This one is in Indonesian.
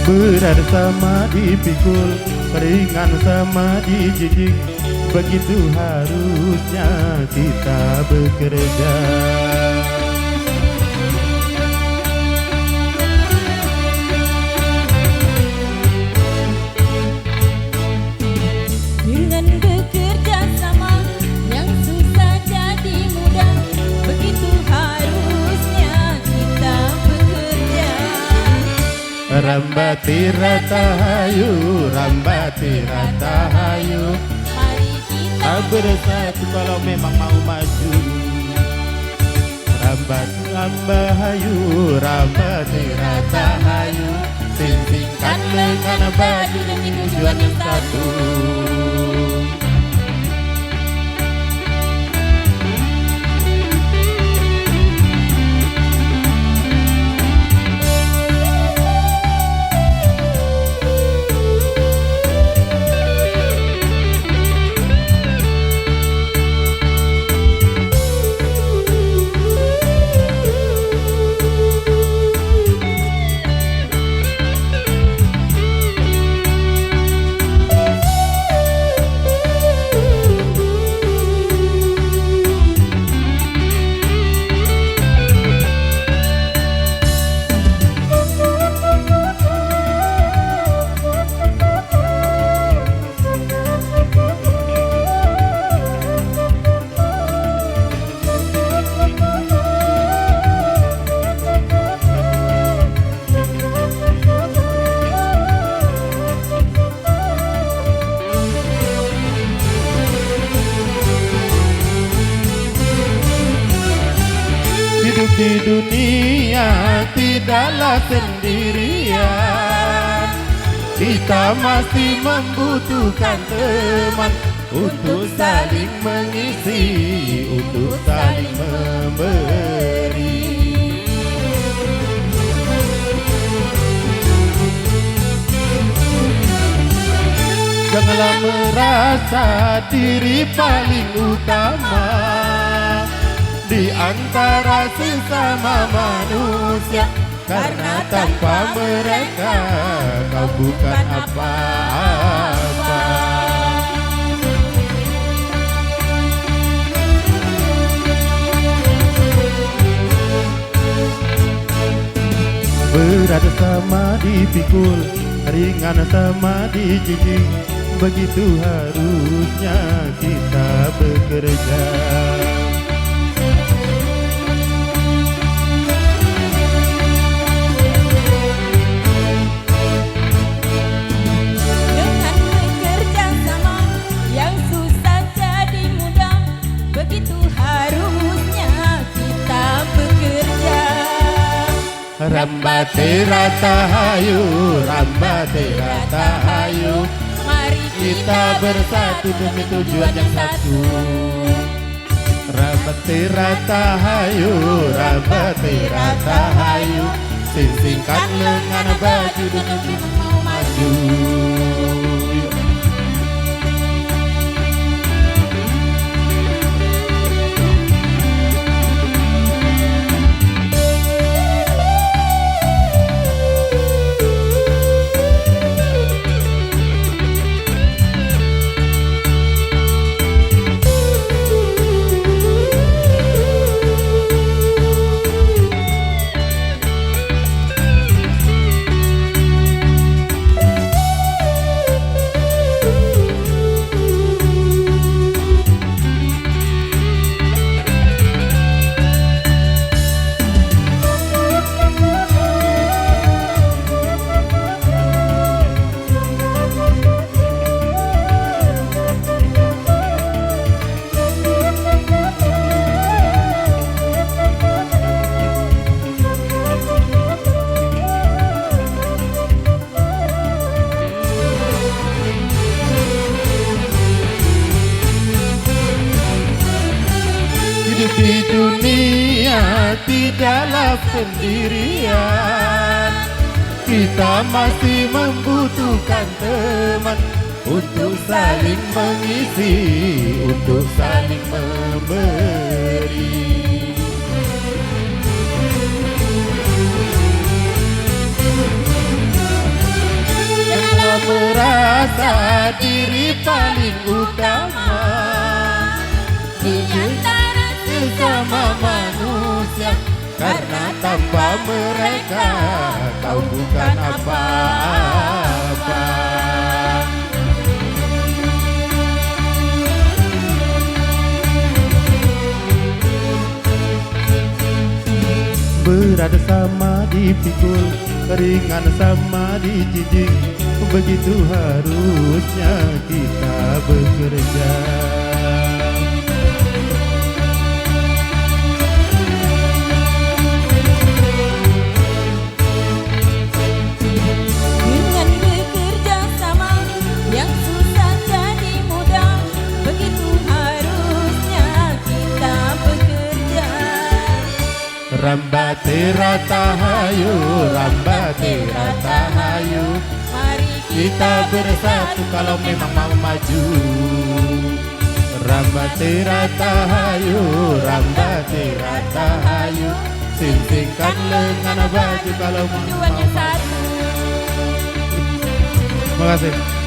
Berat sama dipikul, ringan sama dijinjing, begitu harusnya kita bekerja. Dengan bekerja sama yang susah jadi mudah, begitu harusnya kita bekerja. Rambati ratahayu, rambati ratahayu, Mari kita bersatu kalau memang mau maju. Rambati rambahayu, rambati ratahayu, singkingkan lengan baju demi tujuan yang satu. Hidup di dunia tidaklah sendirian, kita masih membutuhkan teman untuk saling mengisi, untuk saling memberi. Janganlah merasa diri paling utama di antara sesama manusia, karena tanpa mereka kau bukan apa-apa. Berat sama dipikul, ringan sama dijinjing, begitu harusnya kita bekerja. Rambate ratahayu, rambate ratahayu, Mari kita bersatu demi tujuan yang satu. Rambate ratahayu, rambate ratahayu, singkingkan lengan baju demi mau maju. Di dunia tidaklah sendirian, kita masih membutuhkan teman untuk saling mengisi, untuk saling memberi. paling utama di antara sesama manusia, karena tanpa mereka kau bukan apa-apa. Berat sama dipikul, ringan sama dijijing, begitu harusnya kita bekerja. Dengan bekerja sama yang susah jadi mudah, begitu harusnya kita bekerja. Rambate ratahayu, rambate ratahayu, Mari kita bersatu kalau memang mau maju. Rambate ratahayu, rambate ratahayu, sing-singkan lengan baju kalau memang tujuannya mau maju. satu. Terima kasih.